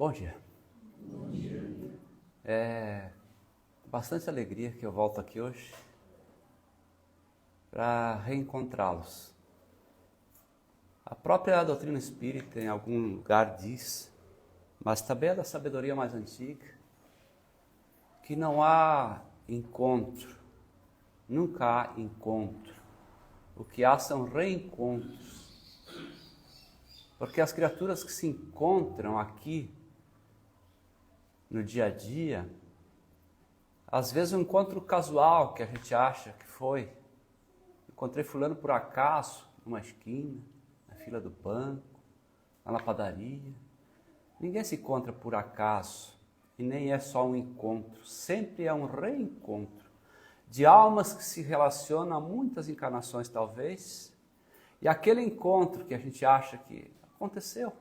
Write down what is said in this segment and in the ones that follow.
Bom dia. Bom dia. É bastante alegria que eu volto aqui hoje para reencontrá-los. A própria doutrina espírita em algum lugar diz, mas também é da sabedoria mais antiga, que não há encontro, nunca há encontro. O que há são reencontros. Porque as criaturas que se encontram aqui no dia a dia, às vezes um encontro casual que a gente acha que foi. Encontrei fulano por acaso, numa esquina, na fila do banco, lá na padaria. Ninguém se encontra por acaso e nem é só um encontro, sempre é um reencontro de almas que se relacionam há muitas encarnações talvez, e aquele encontro que a gente acha que aconteceu,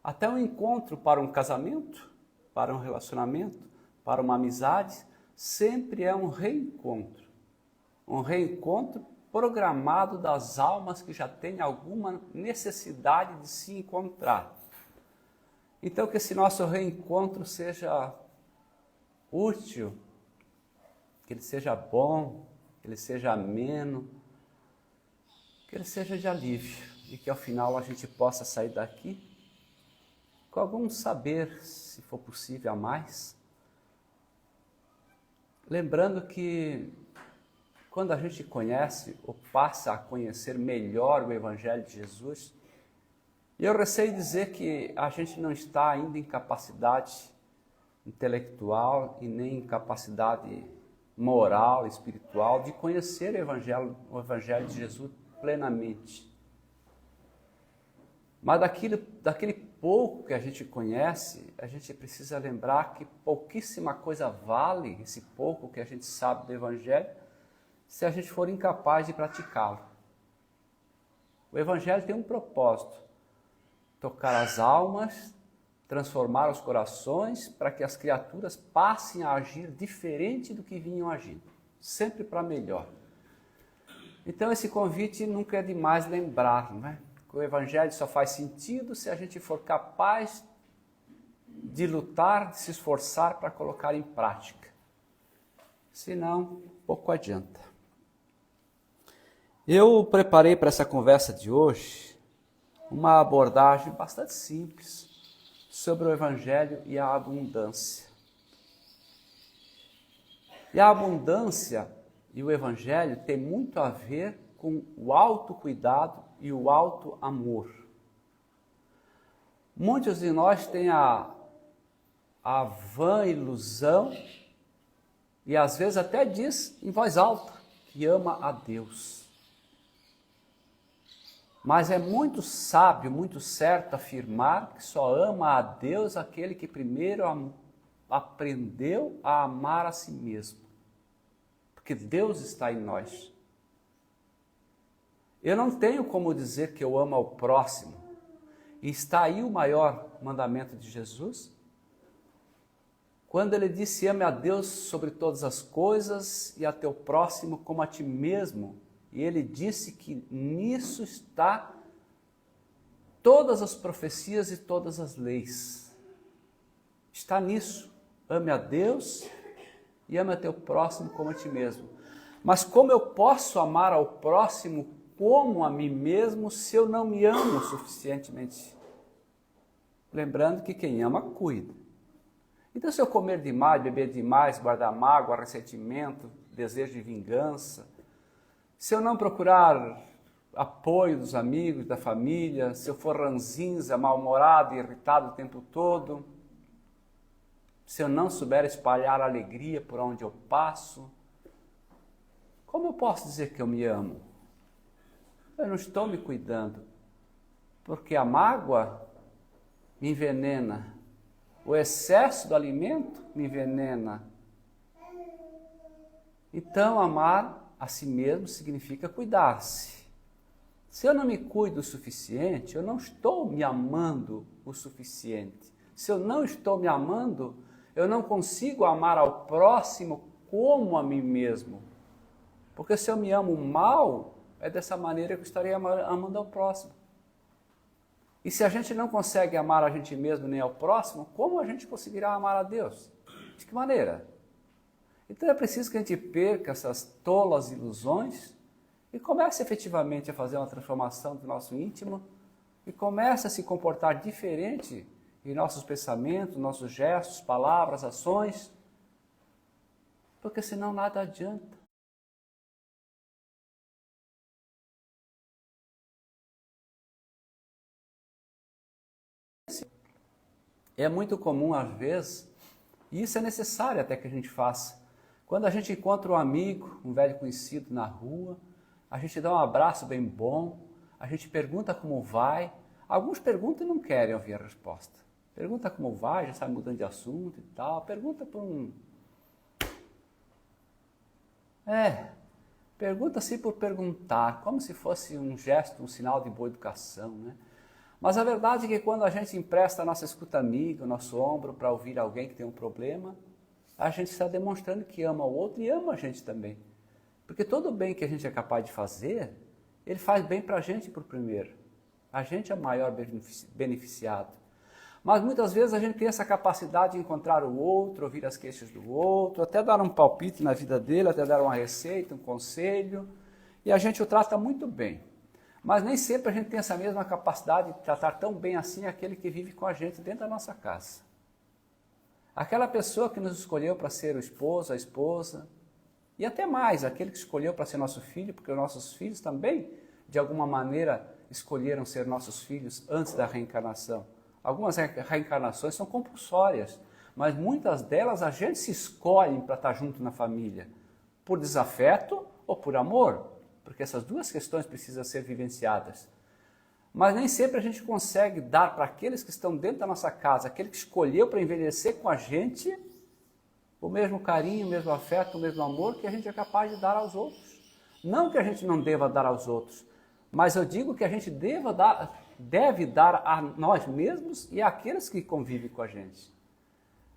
até um encontro para um casamento, para um relacionamento, para uma amizade, sempre é um reencontro programado das almas que já têm alguma necessidade de se encontrar. Então que esse nosso reencontro seja útil, que ele seja bom, que ele seja ameno, que ele seja de alívio e que ao final a gente possa sair daqui com algum saber, se for possível, a mais. Lembrando que quando a gente conhece ou passa a conhecer melhor o Evangelho de Jesus, eu receio dizer que a gente não está ainda em capacidade intelectual e nem em capacidade moral, espiritual, de conhecer o Evangelho de Jesus plenamente. Mas daquele pouco que a gente conhece, a gente precisa lembrar que pouquíssima coisa vale esse pouco que a gente sabe do Evangelho, se a gente for incapaz de praticá-lo. O Evangelho tem um propósito: tocar as almas, transformar os corações, para que as criaturas passem a agir diferente do que vinham agindo, sempre para melhor. Então esse convite nunca é demais lembrar, não é? O Evangelho só faz sentido se a gente for capaz de lutar, de se esforçar para colocar em prática. Senão, pouco adianta. Eu preparei para essa conversa de hoje uma abordagem bastante simples sobre o Evangelho e a abundância. E a abundância e o Evangelho tem muito a ver com o autocuidado e o alto amor. Muitos de nós têm a vã ilusão e às vezes até diz em voz alta que ama a Deus. Mas é muito sábio, muito certo afirmar que só ama a Deus aquele que primeiro aprendeu a amar a si mesmo. Porque Deus está em nós. Eu não tenho como dizer que eu amo ao próximo. E está aí o maior mandamento de Jesus. Quando ele disse, ame a Deus sobre todas as coisas e a teu próximo como a ti mesmo. E ele disse que nisso está todas as profecias e todas as leis. Está nisso. Ame a Deus e ame a teu próximo como a ti mesmo. Mas como eu posso amar ao próximo como a mim mesmo se eu não me amo suficientemente? Lembrando que quem ama, cuida. Então, se eu comer demais, beber demais, guardar mágoa, ressentimento, desejo de vingança, se eu não procurar apoio dos amigos, da família, se eu for ranzinza, mal-humorado e irritado o tempo todo, se eu não souber espalhar alegria por onde eu passo, como eu posso dizer que eu me amo? Eu não estou me cuidando, porque a mágoa me envenena, o excesso do alimento me envenena. Então, amar a si mesmo significa cuidar-se. Se eu não me cuido o suficiente, eu não estou me amando o suficiente. Se eu não estou me amando, eu não consigo amar ao próximo como a mim mesmo. Porque se eu me amo mal, é dessa maneira que eu estarei amando ao próximo. E se a gente não consegue amar a gente mesmo nem ao próximo, como a gente conseguirá amar a Deus? De que maneira? Então é preciso que a gente perca essas tolas ilusões e comece efetivamente a fazer uma transformação do nosso íntimo e comece a se comportar diferente em nossos pensamentos, nossos gestos, palavras, ações, porque senão nada adianta. É muito comum, às vezes, e isso é necessário até que a gente faça. Quando a gente encontra um amigo, um velho conhecido na rua, a gente dá um abraço bem bom, a gente pergunta como vai. Alguns perguntam e não querem ouvir a resposta. Pergunta como vai, já sai mudando de assunto e tal. Pergunta por um... pergunta assim por perguntar, como se fosse um gesto, um sinal de boa educação, né? Mas a verdade é que quando a gente empresta a nossa escuta amiga, o nosso ombro para ouvir alguém que tem um problema, a gente está demonstrando que ama o outro e ama a gente também. Porque todo bem que a gente é capaz de fazer, ele faz bem para a gente por primeiro. A gente é o maior beneficiado. Mas muitas vezes a gente tem essa capacidade de encontrar o outro, ouvir as queixas do outro, até dar um palpite na vida dele, até dar uma receita, um conselho, e a gente o trata muito bem. Mas nem sempre a gente tem essa mesma capacidade de tratar tão bem assim aquele que vive com a gente dentro da nossa casa. Aquela pessoa que nos escolheu para ser o esposo, a esposa, e até mais, aquele que escolheu para ser nosso filho, porque os nossos filhos também, de alguma maneira, escolheram ser nossos filhos antes da reencarnação. Algumas reencarnações são compulsórias, mas muitas delas a gente se escolhe para estar junto na família, por desafeto ou por amor, porque essas duas questões precisam ser vivenciadas. Mas nem sempre a gente consegue dar para aqueles que estão dentro da nossa casa, aquele que escolheu para envelhecer com a gente, o mesmo carinho, o mesmo afeto, o mesmo amor que a gente é capaz de dar aos outros. Não que a gente não deva dar aos outros, mas eu digo que a gente deve dar a nós mesmos e àqueles que convivem com a gente.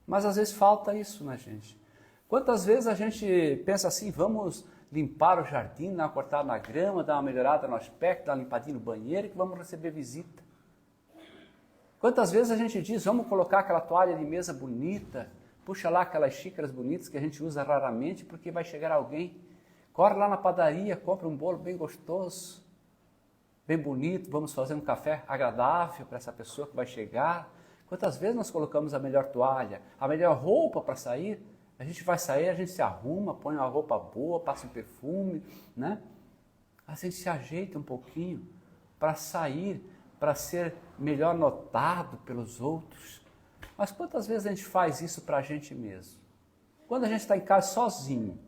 Mas às vezes falta isso na gente. Quantas vezes a gente pensa assim, vamos limpar o jardim, dar uma cortada na grama, dar uma melhorada no aspecto, dar uma limpadinha no banheiro, que vamos receber visita. Quantas vezes a gente diz, vamos colocar aquela toalha de mesa bonita, puxa lá aquelas xícaras bonitas que a gente usa raramente, porque vai chegar alguém, corre lá na padaria, compra um bolo bem gostoso, bem bonito, vamos fazer um café agradável para essa pessoa que vai chegar. Quantas vezes nós colocamos a melhor toalha, a melhor roupa para sair? A gente vai sair, a gente se arruma, põe uma roupa boa, passa um perfume, né? A gente se ajeita um pouquinho para sair, para ser melhor notado pelos outros. Mas quantas vezes a gente faz isso para a gente mesmo? Quando a gente está em casa sozinho,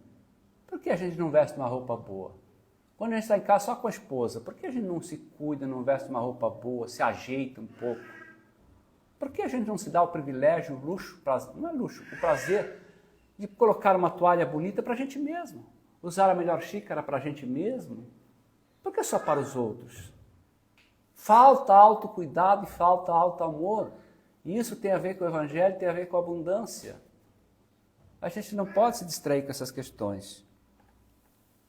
por que a gente não veste uma roupa boa? Quando a gente está em casa só com a esposa, por que a gente não se cuida, não veste uma roupa boa, se ajeita um pouco? Por que a gente não se dá o privilégio, o luxo, não é luxo, o prazer de colocar uma toalha bonita para a gente mesmo, usar a melhor xícara para a gente mesmo? Por que só para os outros? Falta autocuidado e falta auto-amor. E isso tem a ver com o Evangelho, tem a ver com a abundância. A gente não pode se distrair com essas questões.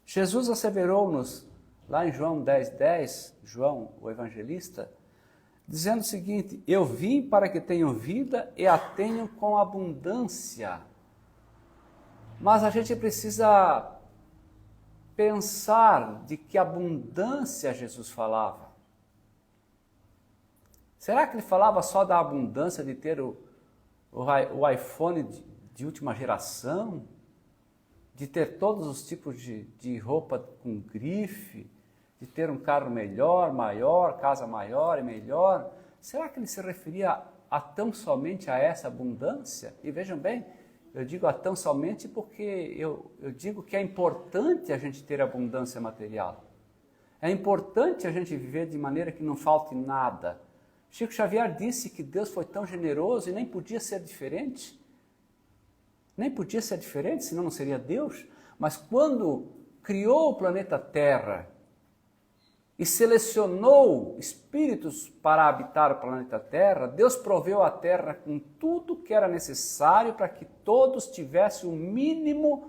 Jesus asseverou-nos, lá em João 10:10, João, o evangelista, dizendo o seguinte, eu vim para que tenham vida e a tenham com abundância. Mas a gente precisa pensar de que abundância Jesus falava. Será que ele falava só da abundância de ter o iPhone de última geração? De ter todos os tipos de roupa com grife? De ter um carro melhor, maior, casa maior e melhor? Será que ele se referia a tão somente a essa abundância? E vejam bem, eu digo a tão somente porque eu digo que é importante a gente ter abundância material. É importante a gente viver de maneira que não falte nada. Chico Xavier disse que Deus foi tão generoso e nem podia ser diferente. Nem podia ser diferente, senão não seria Deus. Mas quando criou o planeta Terra e selecionou espíritos para habitar o planeta Terra, Deus proveu a Terra com tudo que era necessário para que todos tivessem o mínimo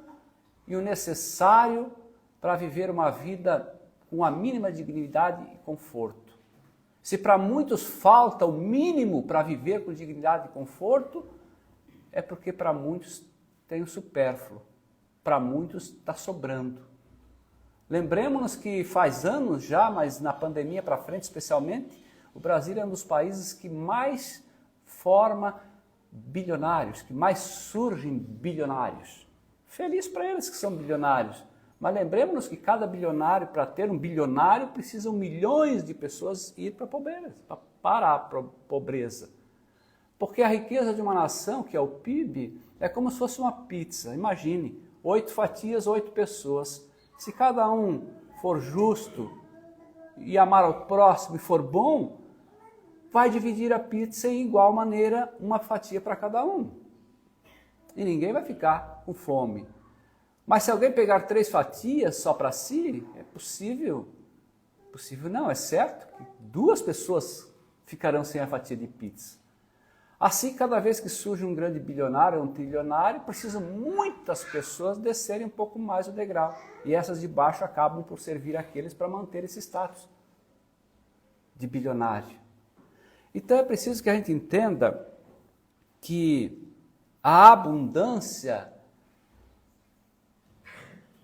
e o necessário para viver uma vida com a mínima dignidade e conforto. Se para muitos falta o mínimo para viver com dignidade e conforto, é porque para muitos tem o supérfluo, para muitos está sobrando. Lembremos-nos que faz anos já, mas na pandemia para frente especialmente, o Brasil é um dos países que mais forma bilionários, que mais surgem bilionários. Feliz para eles que são bilionários, mas lembremos-nos que cada bilionário, para ter um bilionário, precisam milhões de pessoas ir para a pobreza, para parar a pobreza. Porque a riqueza de uma nação, que é o PIB, é como se fosse uma pizza. Imagine, 8 fatias, 8 pessoas. Se cada um for justo e amar ao próximo e for bom, vai dividir a pizza em igual maneira, uma fatia para cada um. E ninguém vai ficar com fome. Mas se alguém pegar 3 fatias só para si, é possível. Possível não, é certo que 2 pessoas ficarão sem a fatia de pizza. Assim, cada vez que surge um grande bilionário ou um trilionário, precisam muitas pessoas descerem um pouco mais o degrau. E essas de baixo acabam por servir aqueles para manter esse status de bilionário. Então é preciso que a gente entenda que a abundância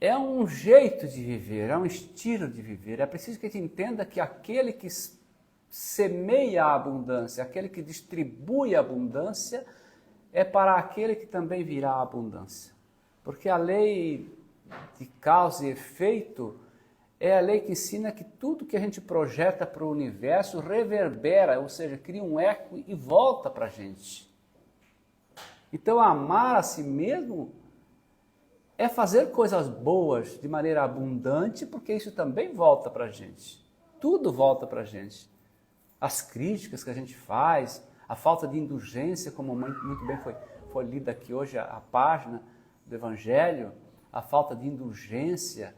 é um jeito de viver, é um estilo de viver. É preciso que a gente entenda que aquele que semeia a abundância, aquele que distribui a abundância, é para aquele que também virá a abundância. Porque a lei de causa e efeito é a lei que ensina que tudo que a gente projeta para o universo reverbera, ou seja, cria um eco e volta para a gente. Então, amar a si mesmo é fazer coisas boas de maneira abundante, porque isso também volta para a gente. Tudo volta para a gente. As críticas que a gente faz, a falta de indulgência, como muito bem foi lida aqui hoje a página do Evangelho, a falta de indulgência,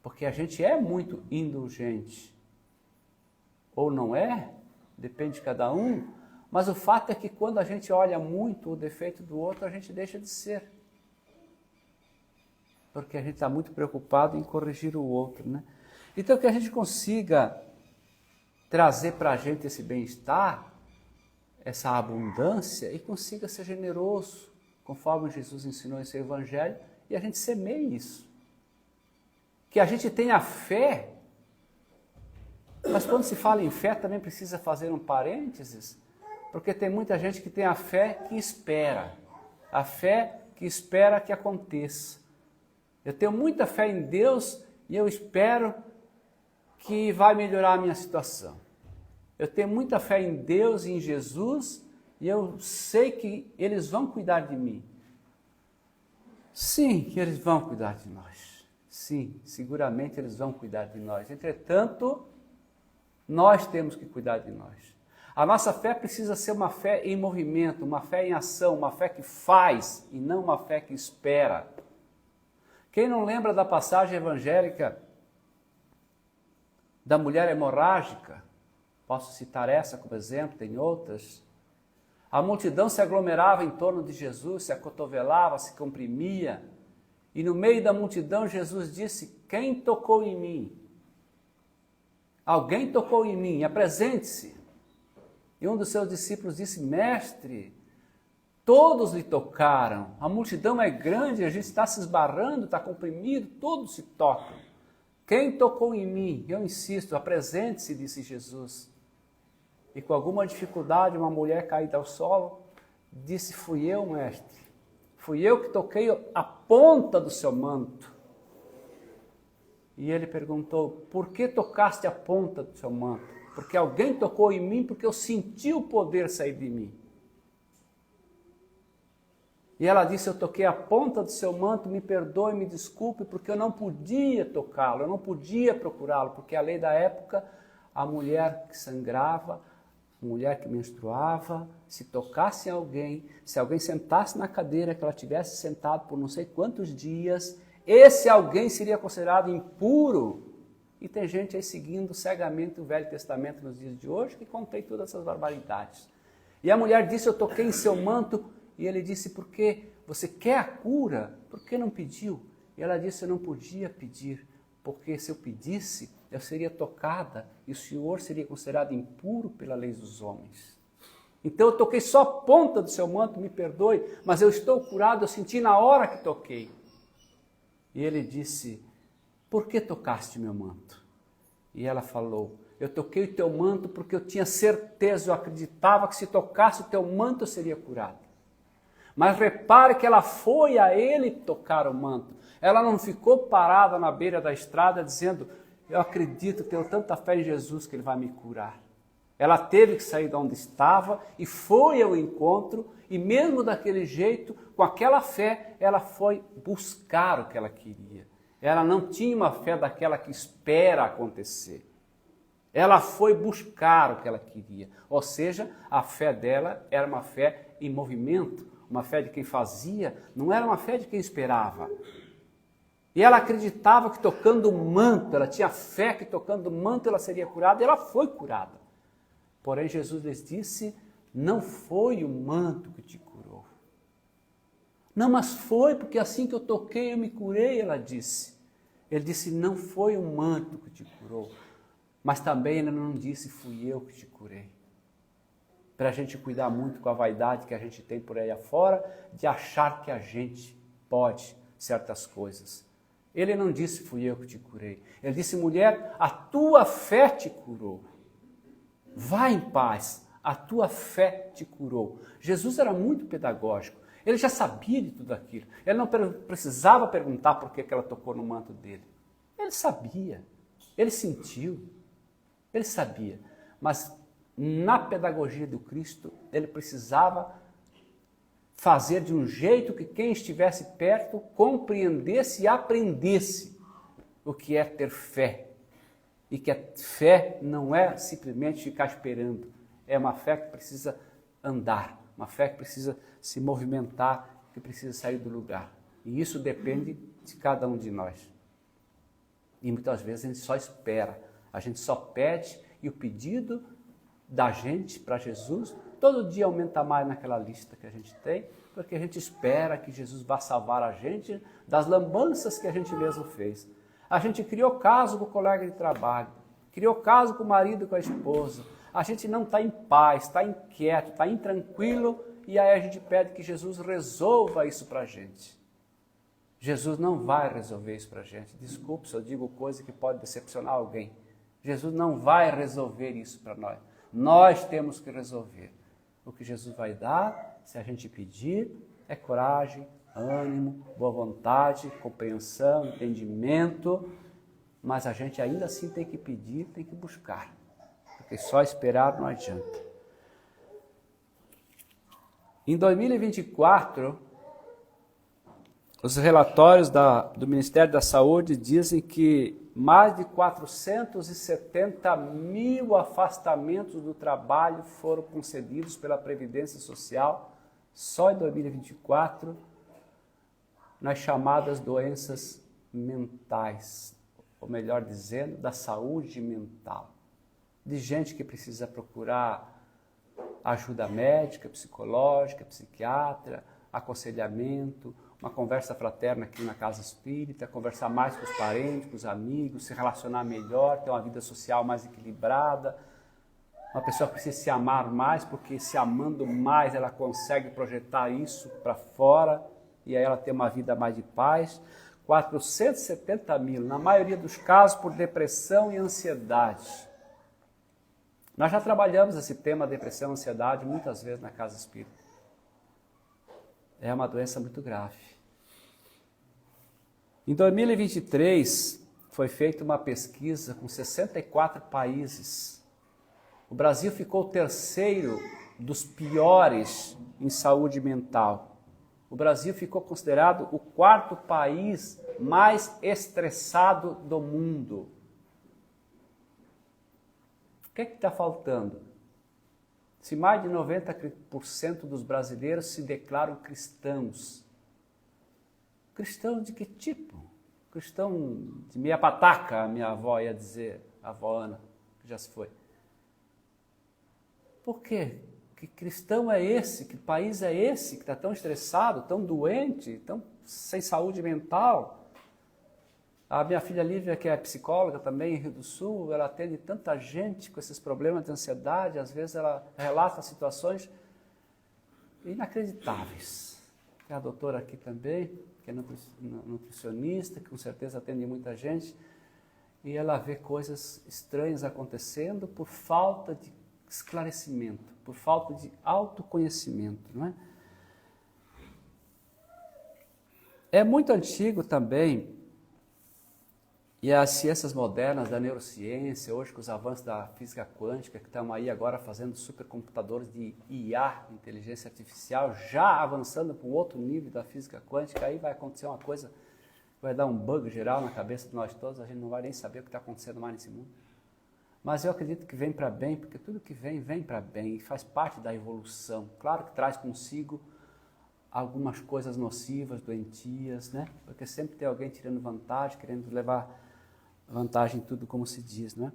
porque a gente é muito indulgente. Ou não é, depende de cada um, mas o fato é que quando a gente olha muito o defeito do outro, a gente deixa de ser. Porque a gente está muito preocupado em corrigir o outro, né? Então que a gente consiga trazer para a gente esse bem-estar, essa abundância, e consiga ser generoso, conforme Jesus ensinou em seu Evangelho, e a gente semeie isso. Que a gente tenha fé, mas quando se fala em fé também precisa fazer um parênteses, porque tem muita gente que tem a fé que espera, a fé que espera que aconteça. Eu tenho muita fé em Deus e eu espero que vai melhorar a minha situação. Eu tenho muita fé em Deus e em Jesus e eu sei que eles vão cuidar de mim. Sim, eles vão cuidar de nós. Sim, seguramente eles vão cuidar de nós. Entretanto, nós temos que cuidar de nós. A nossa fé precisa ser uma fé em movimento, uma fé em ação, uma fé que faz e não uma fé que espera. Quem não lembra da passagem evangélica da mulher hemorrágica? Posso citar essa como exemplo, tem outras. A multidão se aglomerava em torno de Jesus, se acotovelava, se comprimia. E no meio da multidão Jesus disse: quem tocou em mim? Alguém tocou em mim, apresente-se. E um dos seus discípulos disse: mestre, todos lhe tocaram, a multidão é grande, a gente está se esbarrando, está comprimido, todos se tocam. Quem tocou em mim? Eu insisto, apresente-se, disse Jesus. E com alguma dificuldade, uma mulher caída ao solo disse: fui eu, mestre. Fui eu que toquei a ponta do seu manto. E ele perguntou: por que tocaste a ponta do seu manto? Porque alguém tocou em mim, porque eu senti o poder sair de mim. E ela disse: eu toquei a ponta do seu manto, me perdoe, me desculpe, porque eu não podia tocá-lo, eu não podia procurá-lo, porque a lei da época, a mulher que sangrava, a mulher que menstruava, se tocasse em alguém, se alguém sentasse na cadeira que ela tivesse sentado por não sei quantos dias, esse alguém seria considerado impuro. E tem gente aí seguindo cegamente o Velho Testamento nos dias de hoje que contém todas essas barbaridades. E a mulher disse: eu toquei em seu manto. E ele disse: por que você quer a cura? Por que não pediu? E ela disse: eu não podia pedir, porque se eu pedisse, eu seria tocada e o Senhor seria considerado impuro pela lei dos homens. Então eu toquei só a ponta do seu manto, me perdoe, mas eu estou curado, eu senti na hora que toquei. E ele disse, por que tocaste meu manto? E ela falou, eu toquei o teu manto porque eu tinha certeza, eu acreditava que se tocasse o teu manto eu seria curado. Mas repare que ela foi a ele tocar o manto. Ela não ficou parada na beira da estrada dizendo, eu acredito, tenho tanta fé em Jesus que ele vai me curar. Ela teve que sair de onde estava e foi ao encontro, e mesmo daquele jeito, com aquela fé, ela foi buscar o que ela queria. Ela não tinha uma fé daquela que espera acontecer. Ela foi buscar o que ela queria. Ou seja, a fé dela era uma fé em movimento, uma fé de quem fazia, não era uma fé de quem esperava. E ela acreditava que tocando o manto, ela tinha fé que tocando o manto ela seria curada, e ela foi curada. Porém, Jesus lhes disse, não foi o manto que te curou. Não, mas foi porque assim que eu toquei eu me curei, ela disse. Ele disse, não foi o manto que te curou, mas também ele não disse, fui eu que te curei. Para a gente cuidar muito com a vaidade que a gente tem por aí afora, de achar que a gente pode certas coisas. Ele não disse, fui eu que te curei. Ele disse, mulher, a tua fé te curou. Vá em paz, a tua fé te curou. Jesus era muito pedagógico. Ele já sabia de tudo aquilo. Ele não precisava perguntar por que ela tocou no manto dele. Ele sabia, ele sentiu, ele sabia. Mas na pedagogia do Cristo, ele precisava fazer de um jeito que quem estivesse perto compreendesse e aprendesse o que é ter fé. E que a fé não é simplesmente ficar esperando, é uma fé que precisa andar, uma fé que precisa se movimentar, que precisa sair do lugar. E isso depende de cada um de nós. E muitas vezes a gente só espera, a gente só pede, e o pedido da gente para Jesus, todo dia aumenta mais naquela lista que a gente tem, porque a gente espera que Jesus vá salvar a gente das lambanças que a gente mesmo fez. A gente criou caso com o colega de trabalho, criou caso com o marido e com a esposa. A gente não está em paz, está inquieto, está intranquilo, e aí a gente pede que Jesus resolva isso para a gente. Jesus não vai resolver isso para a gente. Desculpe se eu digo coisa que pode decepcionar alguém. Jesus não vai resolver isso para nós. Nós temos que resolver. O que Jesus vai dar, se a gente pedir, é coragem, ânimo, boa vontade, compreensão, entendimento, mas a gente ainda assim tem que pedir, tem que buscar, porque só esperar não adianta. Em 2024, os relatórios do Ministério da Saúde dizem que mais de 470 mil afastamentos do trabalho foram concedidos pela Previdência Social só em 2024, nas chamadas doenças mentais, ou melhor dizendo, da saúde mental. De gente que precisa procurar ajuda médica, psicológica, psiquiatra, aconselhamento, uma conversa fraterna aqui na casa espírita, conversar mais com os parentes, com os amigos, se relacionar melhor, ter uma vida social mais equilibrada. Uma pessoa precisa se amar mais, porque se amando mais ela consegue projetar isso para fora, e aí ela tem uma vida mais de paz. 470 mil, na maioria dos casos por depressão e ansiedade. Nós já trabalhamos esse tema depressão e ansiedade muitas vezes na casa espírita. É uma doença muito grave. Em 2023 foi feita uma pesquisa com 64 países. O Brasil ficou o terceiro dos piores em saúde mental. O Brasil ficou considerado o quarto país mais estressado do mundo. O que é que está faltando? Se mais de 90% dos brasileiros se declaram cristãos. Cristãos de que tipo? Cristão de meia pataca, a minha avó ia dizer, a avó Ana, que já se foi. Por quê? Que cristão é esse? Que país é esse que está tão estressado, tão doente, tão sem saúde mental? A minha filha Lívia, que é psicóloga também em Rio do Sul, ela atende tanta gente com esses problemas de ansiedade, às vezes ela relata situações inacreditáveis. Tem a doutora aqui também, que é nutricionista, que com certeza atende muita gente, e ela vê coisas estranhas acontecendo por falta de esclarecimento, por falta de autoconhecimento, não é? É muito antigo também, e as ciências modernas da neurociência, hoje com os avanços da física quântica, que estão aí agora fazendo supercomputadores de IA, inteligência artificial, já avançando para um outro nível da física quântica, aí vai acontecer uma coisa, vai dar um bug geral na cabeça de nós todos, a gente não vai nem saber o que está acontecendo mais nesse mundo. Mas eu acredito que vem para bem, porque tudo que vem para bem, e faz parte da evolução. Claro que traz consigo algumas coisas nocivas, doentias, né? Porque sempre tem alguém tirando vantagem, querendo levar vantagem em tudo, como se diz, né?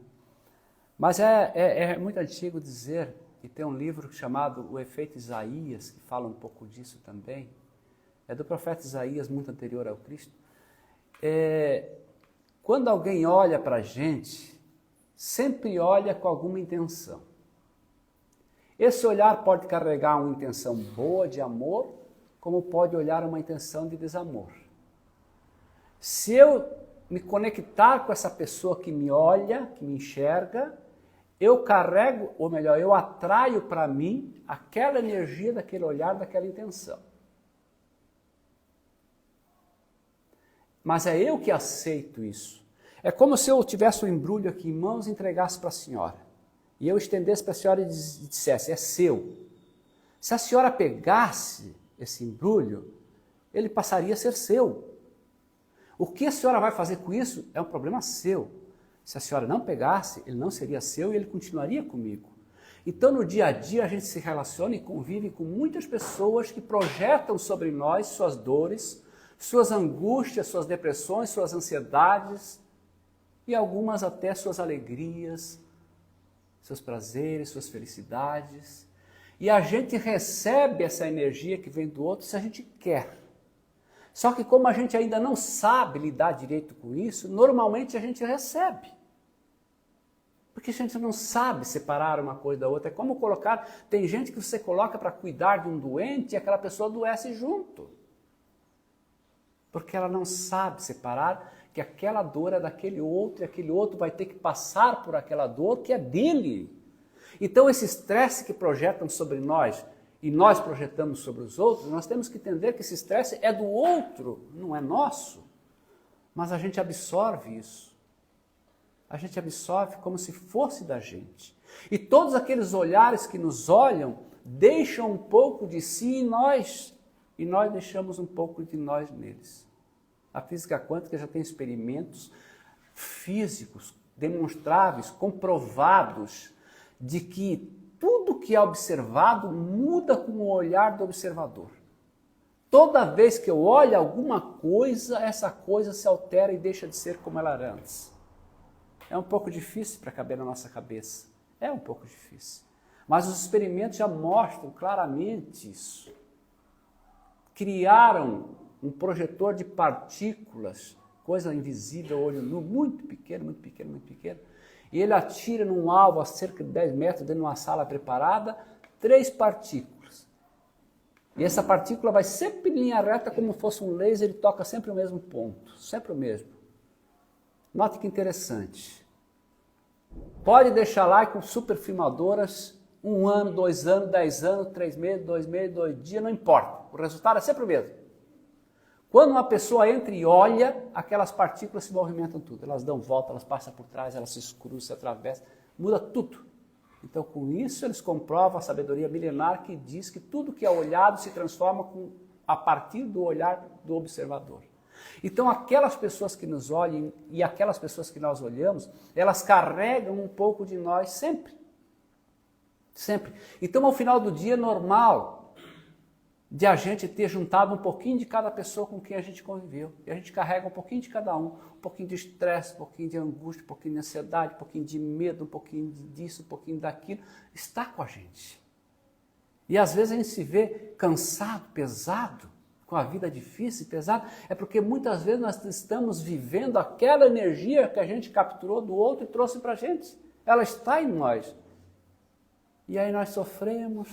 Mas é muito antigo dizer, e tem um livro chamado O Efeito Isaías, que fala um pouco disso também, é do profeta Isaías, muito anterior ao Cristo. Quando alguém olha para a gente, sempre olha com alguma intenção. Esse olhar pode carregar uma intenção boa de amor, como pode olhar uma intenção de desamor. Se eu me conectar com essa pessoa que me olha, que me enxerga, eu carrego, ou melhor, eu atraio para mim aquela energia daquele olhar, daquela intenção. Mas é eu que aceito isso. É como se eu tivesse um embrulho aqui em mãos e entregasse para a senhora. E eu estendesse para a senhora e dissesse, é seu. Se a senhora pegasse esse embrulho, ele passaria a ser seu. O que a senhora vai fazer com isso é um problema seu. Se a senhora não pegasse, ele não seria seu e ele continuaria comigo. Então, no dia a dia, a gente se relaciona e convive com muitas pessoas que projetam sobre nós suas dores, suas angústias, suas depressões, suas ansiedades e algumas até suas alegrias, seus prazeres, suas felicidades. E a gente recebe essa energia que vem do outro se a gente quer. Só que como a gente ainda não sabe lidar direito com isso, normalmente a gente recebe. Porque a gente não sabe separar uma coisa da outra. É como colocar... Tem gente que você coloca para cuidar de um doente e aquela pessoa adoece junto. Porque ela não sabe separar que aquela dor é daquele outro e aquele outro vai ter que passar por aquela dor que é dele. Então esse estresse que projetam sobre nós e nós projetamos sobre os outros, nós temos que entender que esse estresse é do outro, não é nosso. Mas a gente absorve isso. A gente absorve como se fosse da gente. E todos aqueles olhares que nos olham deixam um pouco de si em nós e nós deixamos um pouco de nós neles. A física quântica já tem experimentos físicos, demonstráveis, comprovados, de que tudo que é observado muda com o olhar do observador. Toda vez que eu olho alguma coisa, essa coisa se altera e deixa de ser como ela era antes. É um pouco difícil para caber na nossa cabeça. É um pouco difícil. Mas os experimentos já mostram claramente isso. Criaram um projetor de partículas, coisa invisível, olho nu, muito pequeno, muito pequeno, muito pequeno. E ele atira num alvo a cerca de 10 metros, dentro de uma sala preparada, 3 partículas. E essa partícula vai sempre em linha reta, como fosse um laser, ele toca sempre o mesmo ponto, sempre o mesmo. Note que interessante. Pode deixar lá com superfilmadoras 1 ano, 2 anos, 10 anos, 3 meses, 2 meses, 2 dias, não importa. O resultado é sempre o mesmo. Quando uma pessoa entra e olha, aquelas partículas se movimentam tudo. Elas dão volta, elas passam por trás, elas se cruzam, se atravessam, muda tudo. Então, com isso, eles comprovam a sabedoria milenar que diz que tudo que é olhado se transforma a partir do olhar do observador. Então, aquelas pessoas que nos olham e aquelas pessoas que nós olhamos, elas carregam um pouco de nós sempre. Sempre. Então, ao final do dia, é normal de a gente ter juntado um pouquinho de cada pessoa com quem a gente conviveu. E a gente carrega um pouquinho de cada um pouquinho de estresse, um pouquinho de angústia, um pouquinho de ansiedade, um pouquinho de medo, um pouquinho disso, um pouquinho daquilo. Está com a gente. E às vezes a gente se vê cansado, pesado, com a vida difícil e pesada, é porque muitas vezes nós estamos vivendo aquela energia que a gente capturou do outro e trouxe para a gente. Ela está em nós. E aí nós sofremos,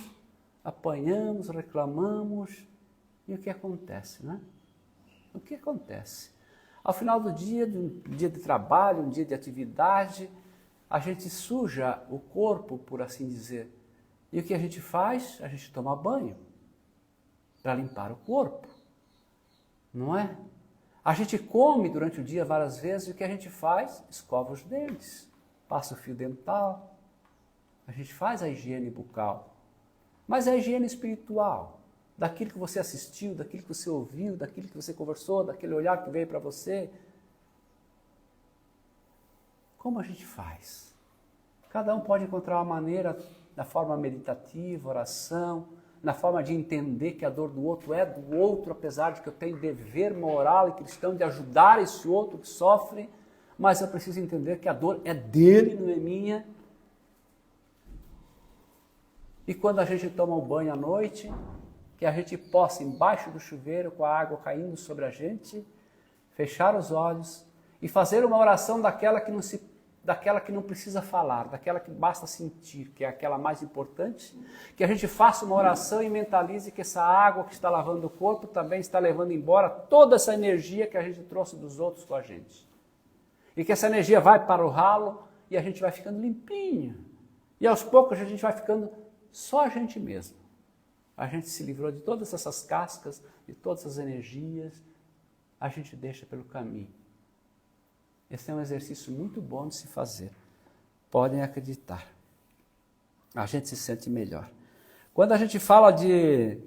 apanhamos, reclamamos, e o que acontece, né? O que acontece? Ao final do dia, de um dia de trabalho, um dia de atividade, a gente suja o corpo, por assim dizer. E o que a gente faz? A gente toma banho para limpar o corpo, não é? A gente come durante o dia várias vezes e o que a gente faz? Escova os dentes, passa o fio dental, a gente faz a higiene bucal. Mas a higiene espiritual, daquilo que você assistiu, daquilo que você ouviu, daquilo que você conversou, daquele olhar que veio para você, como a gente faz? Cada um pode encontrar uma maneira, na forma meditativa, oração, na forma de entender que a dor do outro é do outro, apesar de que eu tenho dever moral e cristão de ajudar esse outro que sofre, mas eu preciso entender que a dor é dele, não é minha. E quando a gente toma um banho à noite, que a gente possa, embaixo do chuveiro, com a água caindo sobre a gente, fechar os olhos e fazer uma oração daquela que não precisa falar, daquela que basta sentir, que é aquela mais importante, que a gente faça uma oração e mentalize que essa água que está lavando o corpo também está levando embora toda essa energia que a gente trouxe dos outros com a gente. E que essa energia vai para o ralo e a gente vai ficando limpinho. E aos poucos a gente vai ficando só a gente mesmo. A gente se livrou de todas essas cascas, de todas essas energias, a gente deixa pelo caminho. Esse é um exercício muito bom de se fazer. Podem acreditar. A gente se sente melhor. Quando a gente fala de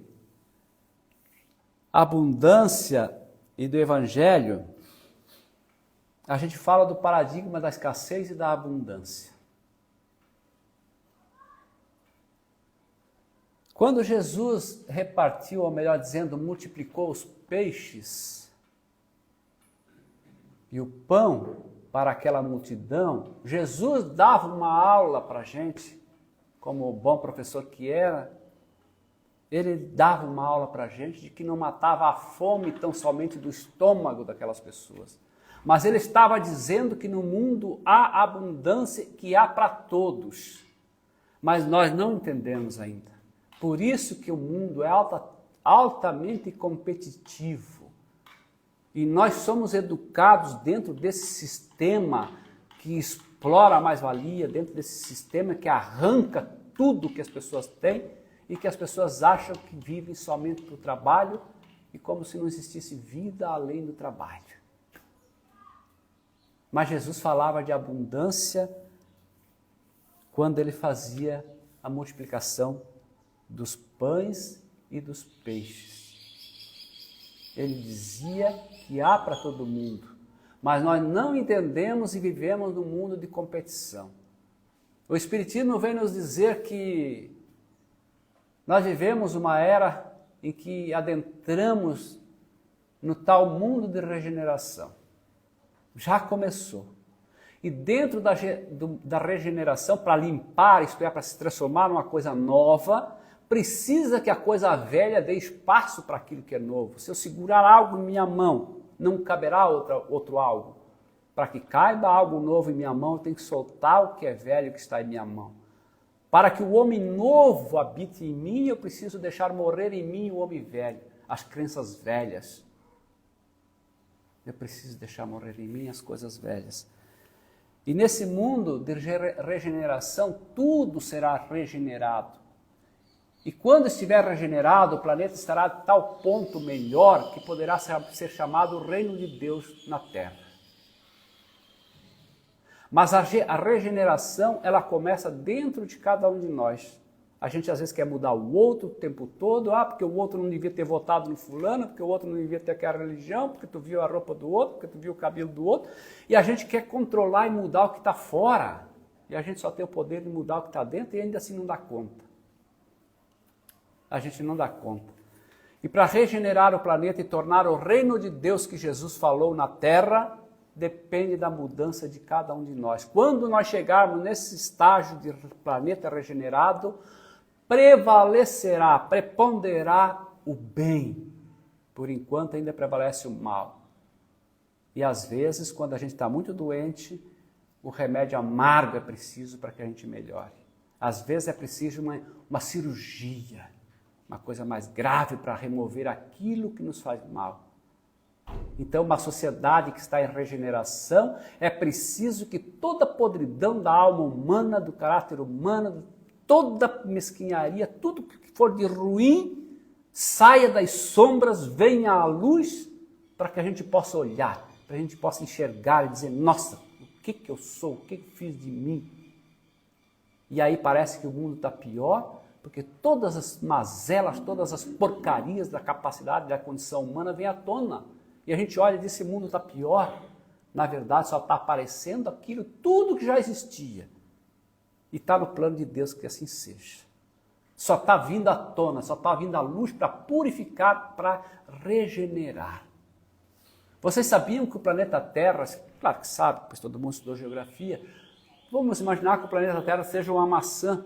abundância e do Evangelho, a gente fala do paradigma da escassez e da abundância. Quando Jesus repartiu, ou melhor dizendo, multiplicou os peixes e o pão para aquela multidão, Jesus dava uma aula para a gente, como o bom professor que era, ele dava uma aula para a gente de que não matava a fome tão somente do estômago daquelas pessoas, mas ele estava dizendo que no mundo há abundância que há para todos, mas nós não entendemos ainda. Por isso que o mundo é altamente competitivo. E nós somos educados dentro desse sistema que explora a mais-valia, dentro desse sistema que arranca tudo que as pessoas têm e que as pessoas acham que vivem somente para o trabalho e como se não existisse vida além do trabalho. Mas Jesus falava de abundância quando ele fazia a multiplicação dos pães e dos peixes. Ele dizia que há para todo mundo, mas nós não entendemos e vivemos num mundo de competição. O Espiritismo vem nos dizer que nós vivemos uma era em que adentramos no tal mundo de regeneração. Já começou. E dentro da regeneração, para limpar, isto é, para se transformar numa coisa nova, precisa que a coisa velha dê espaço para aquilo que é novo. Se eu segurar algo em minha mão, não caberá outro algo. Para que caiba algo novo em minha mão, eu tenho que soltar o que é velho que está em minha mão. Para que o homem novo habite em mim, eu preciso deixar morrer em mim o homem velho, as crenças velhas. Eu preciso deixar morrer em mim as coisas velhas. E nesse mundo de regeneração, tudo será regenerado. E quando estiver regenerado, o planeta estará a tal ponto melhor que poderá ser chamado o reino de Deus na Terra. Mas a regeneração, ela começa dentro de cada um de nós. A gente às vezes quer mudar o outro o tempo todo, porque o outro não devia ter votado no fulano, porque o outro não devia ter aquela religião, porque tu viu a roupa do outro, porque tu viu o cabelo do outro, e a gente quer controlar e mudar o que está fora, e a gente só tem o poder de mudar o que está dentro e ainda assim não dá conta. A gente não dá conta. E para regenerar o planeta e tornar o reino de Deus que Jesus falou na Terra, depende da mudança de cada um de nós. Quando nós chegarmos nesse estágio de planeta regenerado, prevalecerá, preponderará o bem, Por enquanto ainda prevalece o mal. E às vezes, quando a gente está muito doente, o remédio amargo é preciso para que a gente melhore. Às vezes é preciso uma cirurgia, uma coisa mais grave para remover aquilo que nos faz mal. Então, uma sociedade que está em regeneração, é preciso que toda a podridão da alma humana, do caráter humano, toda mesquinharia, tudo que for de ruim, saia das sombras, venha à luz, para que a gente possa olhar, para a gente possa enxergar e dizer, nossa, o que eu sou, o que eu fiz de mim? E aí parece que o mundo está pior, porque todas as mazelas, todas as porcarias da capacidade, da condição humana vêm à tona. E a gente olha e diz, esse mundo está pior. Na verdade, só está aparecendo aquilo, tudo que já existia. E está no plano de Deus que assim seja. Só está vindo à tona, só está vindo à luz para purificar, para regenerar. Vocês sabiam que o planeta Terra, claro que sabe, pois todo mundo estudou geografia, vamos imaginar que o planeta Terra seja uma maçã,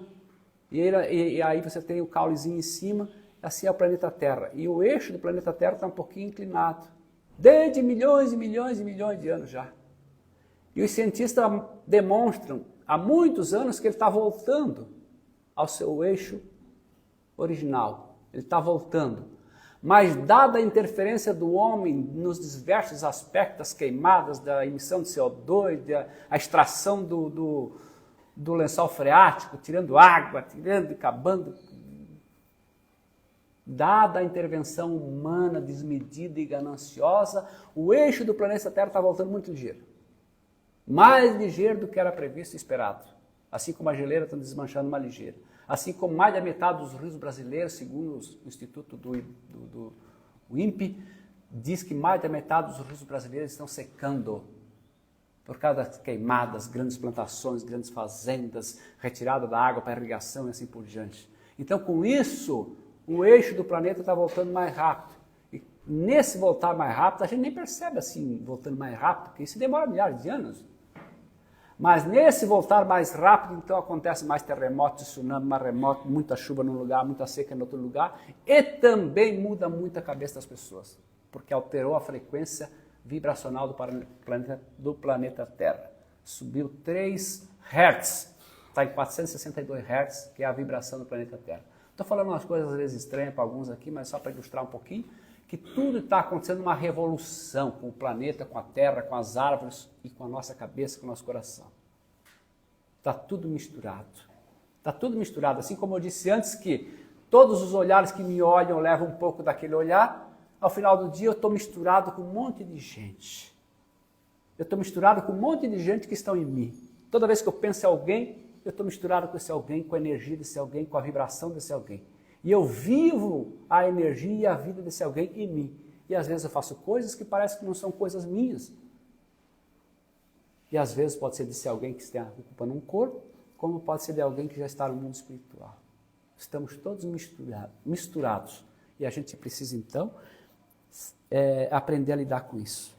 e aí você tem o caulezinho em cima, assim é o planeta Terra. E o eixo do planeta Terra está um pouquinho inclinado, desde milhões e milhões e milhões de anos já. E os cientistas demonstram há muitos anos que ele está voltando ao seu eixo original. Ele está voltando. Mas dada a interferência do homem nos diversos aspectos, das queimadas, da emissão de CO2, a extração do lençol freático, tirando água, tirando e acabando, dada a intervenção humana desmedida e gananciosa, o eixo do planeta Terra está voltando muito ligeiro. Mais ligeiro do que era previsto e esperado. Assim como a geleira está desmanchando mais ligeiro. Assim como mais da metade dos rios brasileiros, segundo o Instituto do INPE, diz que mais da metade dos rios brasileiros estão secando por causa das queimadas, grandes plantações, grandes fazendas, retirada da água para irrigação e assim por diante. Então, com isso, o eixo do planeta está voltando mais rápido. E nesse voltar mais rápido, a gente nem percebe assim, voltando mais rápido, porque isso demora milhares de anos. Mas nesse voltar mais rápido, então acontece mais terremotos, tsunami, maremoto, muita chuva num lugar, muita seca em outro lugar, e também muda muito a cabeça das pessoas, porque alterou a frequência vibracional do planeta Terra. Subiu 3 Hz, está em 462 Hz, que é a vibração do planeta Terra. Estou falando umas coisas às vezes estranhas para alguns aqui, mas só para ilustrar um pouquinho, que tudo está acontecendo uma revolução com o planeta, com a Terra, com as árvores e com a nossa cabeça, com o nosso coração. Está tudo misturado. Está tudo misturado. Assim como eu disse antes que todos os olhares que me olham levam um pouco daquele olhar, ao final do dia eu estou misturado com um monte de gente. Eu estou misturado com um monte de gente que estão em mim. Toda vez que eu penso em alguém, eu estou misturado com esse alguém, com a energia desse alguém, com a vibração desse alguém. E eu vivo a energia e a vida desse alguém em mim. E às vezes eu faço coisas que parecem que não são coisas minhas. E às vezes pode ser desse alguém que está ocupando um corpo, como pode ser de alguém que já está no mundo espiritual. Estamos todos misturados. E a gente precisa então aprender a lidar com isso.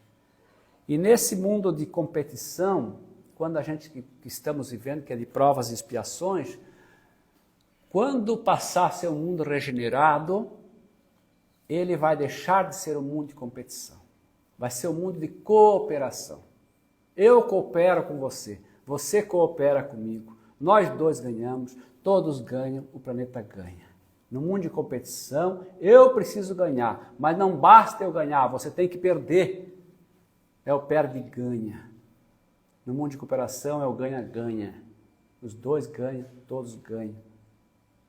E nesse mundo de competição, quando a gente que estamos vivendo, que é de provas e expiações, quando passar a ser um mundo regenerado, ele vai deixar de ser um mundo de competição. Vai ser um mundo de cooperação. Eu coopero com você, você coopera comigo, nós dois ganhamos, todos ganham, o planeta ganha. No mundo de competição, eu preciso ganhar, mas não basta eu ganhar, você tem que perder. É o perde e ganha. No mundo de cooperação é o ganha-ganha. Os dois ganham, todos ganham.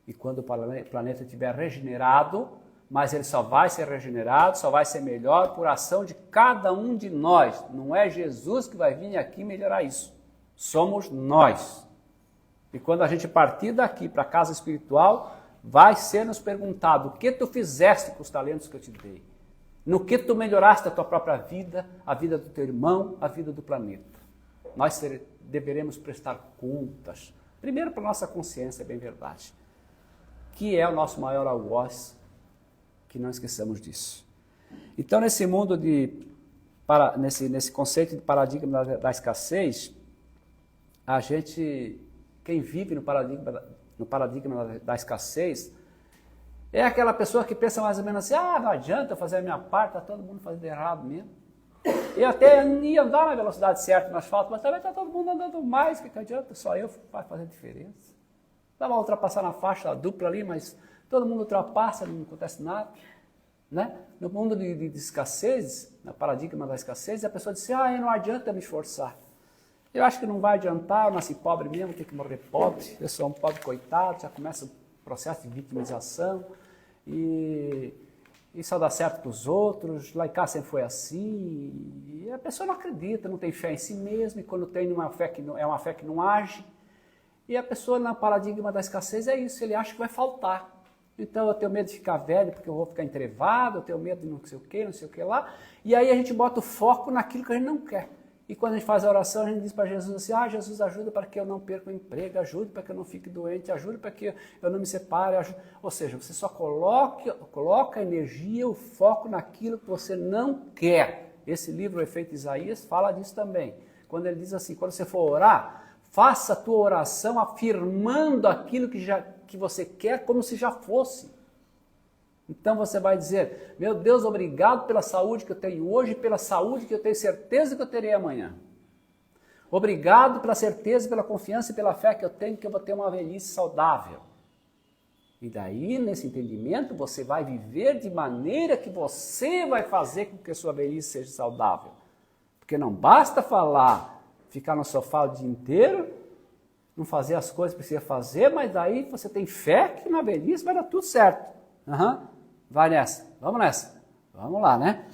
E quando o planeta estiver regenerado, mas ele só vai ser regenerado, só vai ser melhor por ação de cada um de nós. Não é Jesus que vai vir aqui melhorar isso. Somos nós. E quando a gente partir daqui para a casa espiritual, vai ser nos perguntado: o que tu fizeste com os talentos que eu te dei? No que tu melhoraste a tua própria vida, a vida do teu irmão, a vida do planeta? Nós deveremos prestar contas. Primeiro para a nossa consciência, é bem verdade. Que é o nosso maior algoz, que não esqueçamos disso. Então, nesse mundo nesse conceito de paradigma da escassez, quem vive no paradigma da escassez, É aquela pessoa que pensa mais ou menos assim, não adianta eu fazer a minha parte, está todo mundo fazendo errado mesmo. Eu até ia andar na velocidade certa no asfalto, mas também está todo mundo andando mais, que adianta, só eu vai fazer diferença. Dá uma ultrapassar na faixa dupla ali, mas todo mundo ultrapassa, não acontece nada. Né? No mundo de escassez, no paradigma da escassez, a pessoa diz não adianta me esforçar. Eu acho que não vai adiantar, eu nasci pobre mesmo, tenho que morrer pobre, eu sou um pobre coitado, já começa o processo de vitimização, e só dá certo para os outros, lá em casa sempre foi assim, e a pessoa não acredita, não tem fé em si mesma, e quando tem uma fé é uma fé que não age, e a pessoa no paradigma da escassez é isso, ele acha que vai faltar. Então eu tenho medo de ficar velho porque eu vou ficar entrevado, eu tenho medo de não sei o que lá, e aí a gente bota o foco naquilo que a gente não quer. E quando a gente faz a oração, a gente diz para Jesus assim, Jesus, ajuda para que eu não perca o emprego, ajude para que eu não fique doente, ajude para que eu não me separe. Ou seja, você só coloca a energia, o foco naquilo que você não quer. Esse livro, O Efeito Isaías, fala disso também. Quando ele diz assim, quando você for orar, faça a tua oração afirmando aquilo que você quer como se já fosse. Então você vai dizer, meu Deus, obrigado pela saúde que eu tenho hoje e pela saúde que eu tenho certeza que eu terei amanhã. Obrigado pela certeza, pela confiança e pela fé que eu tenho que eu vou ter uma velhice saudável. E daí, nesse entendimento, você vai viver de maneira que você vai fazer com que a sua velhice seja saudável. Porque não basta falar, ficar no sofá o dia inteiro, não fazer as coisas que precisa fazer, mas daí você tem fé que na velhice vai dar tudo certo. Vai nessa, vamos lá, né?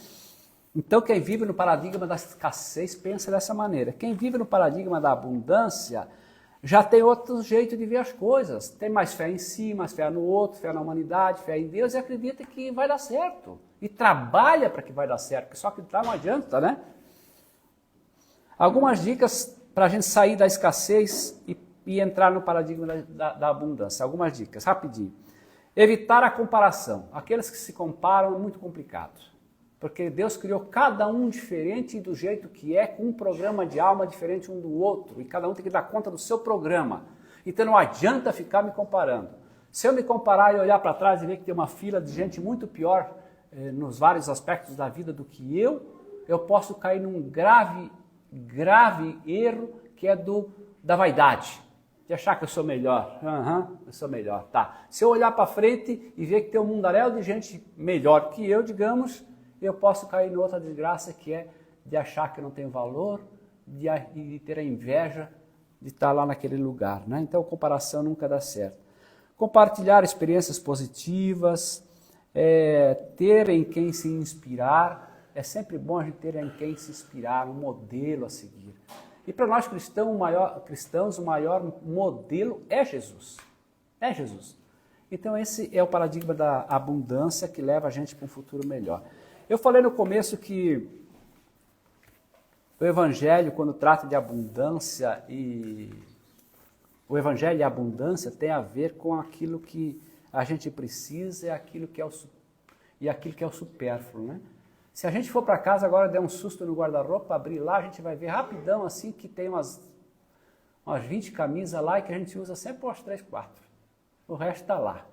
Então quem vive no paradigma da escassez pensa dessa maneira. Quem vive no paradigma da abundância já tem outro jeito de ver as coisas. Tem mais fé em si, mais fé no outro, fé na humanidade, fé em Deus e acredita que vai dar certo. E trabalha para que vai dar certo, porque só acreditar não adianta, né? Algumas dicas para a gente sair da escassez e entrar no paradigma da abundância. Algumas dicas, rapidinho. Evitar a comparação. Aqueles que se comparam é muito complicado. Porque Deus criou cada um diferente do jeito que é, com um programa de alma diferente um do outro. E cada um tem que dar conta do seu programa. Então não adianta ficar me comparando. Se eu me comparar e olhar para trás e ver que tem uma fila de gente muito pior nos vários aspectos da vida do que eu posso cair num grave erro que é da vaidade. De achar que eu sou melhor. Eu sou melhor, tá. Se eu olhar para frente e ver que tem um mundaréu de gente melhor que eu, digamos, eu posso cair em outra desgraça que é de achar que eu não tenho valor, de ter a inveja de estar lá naquele lugar, né? Então, comparação nunca dá certo. Compartilhar experiências positivas, ter em quem se inspirar. É sempre bom a gente ter em quem se inspirar, um modelo a seguir. E para nós cristãos, o maior modelo é Jesus. É Jesus. Então esse é o paradigma da abundância que leva a gente para um futuro melhor. Eu falei no começo que o Evangelho, quando trata de abundância, o Evangelho e a abundância tem a ver com aquilo que a gente precisa e aquilo que é o supérfluo, né? Se a gente for para casa agora, der um susto no guarda-roupa, abrir lá, a gente vai ver rapidão assim que tem umas 20 camisas lá e que a gente usa sempre umas 3, 4. O resto está lá.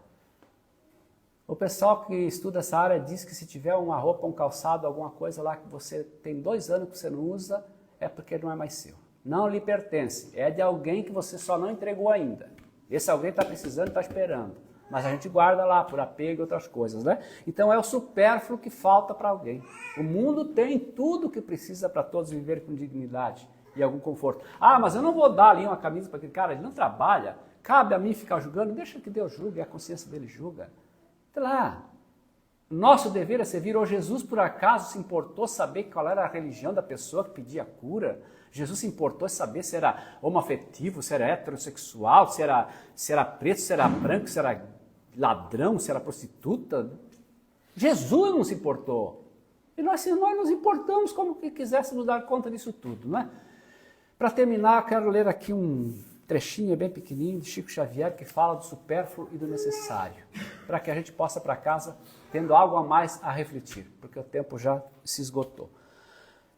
O pessoal que estuda essa área diz que se tiver uma roupa, um calçado, alguma coisa lá que você tem 2 anos que você não usa, é porque não é mais seu. Não lhe pertence. É de alguém que você só não entregou ainda. Esse alguém está precisando e está esperando. Mas a gente guarda lá por apego e outras coisas, né? Então é o supérfluo que falta para alguém. O mundo tem tudo o que precisa para todos viverem com dignidade e algum conforto. Mas eu não vou dar ali uma camisa para aquele cara, ele não trabalha. Cabe a mim ficar julgando, deixa que Deus julgue, a consciência dele julga. Sei lá. Nosso dever é servir. Ou Jesus, por acaso, se importou saber qual era a religião da pessoa que pedia cura? Jesus se importou saber se era homoafetivo, se era heterossexual, se era preto, se era branco, se era ladrão, se era prostituta. Jesus não se importou. E nós nos importamos como que quiséssemos dar conta disso tudo, não é? Para terminar, quero ler aqui um trechinho bem pequenininho de Chico Xavier que fala do supérfluo e do necessário, para que a gente possa para casa tendo algo a mais a refletir, porque o tempo já se esgotou.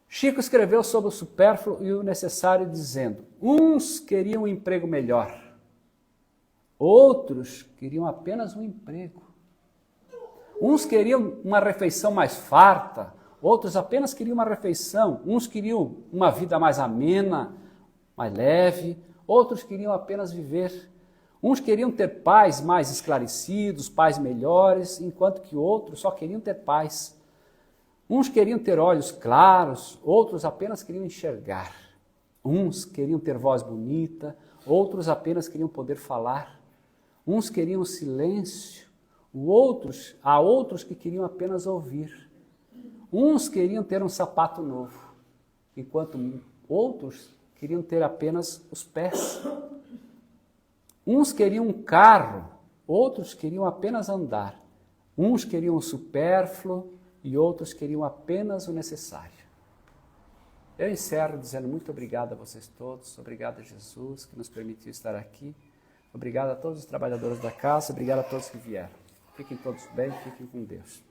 Chico escreveu sobre o supérfluo e o necessário dizendo: uns queriam um emprego melhor, outros queriam apenas um emprego. Uns queriam uma refeição mais farta, outros apenas queriam uma refeição. Uns queriam uma vida mais amena, mais leve, outros queriam apenas viver. Uns queriam ter pais mais esclarecidos, pais melhores, enquanto que outros só queriam ter paz. Uns queriam ter olhos claros, outros apenas queriam enxergar. Uns queriam ter voz bonita, outros apenas queriam poder falar. Uns queriam silêncio, há outros que queriam apenas ouvir. Uns queriam ter um sapato novo, enquanto outros queriam ter apenas os pés. Uns queriam um carro, outros queriam apenas andar. Uns queriam o supérfluo e outros queriam apenas o necessário. Eu encerro dizendo muito obrigado a vocês todos, obrigado a Jesus que nos permitiu estar aqui, obrigado a todos os trabalhadores da casa, obrigado a todos que vieram. Fiquem todos bem, fiquem com Deus.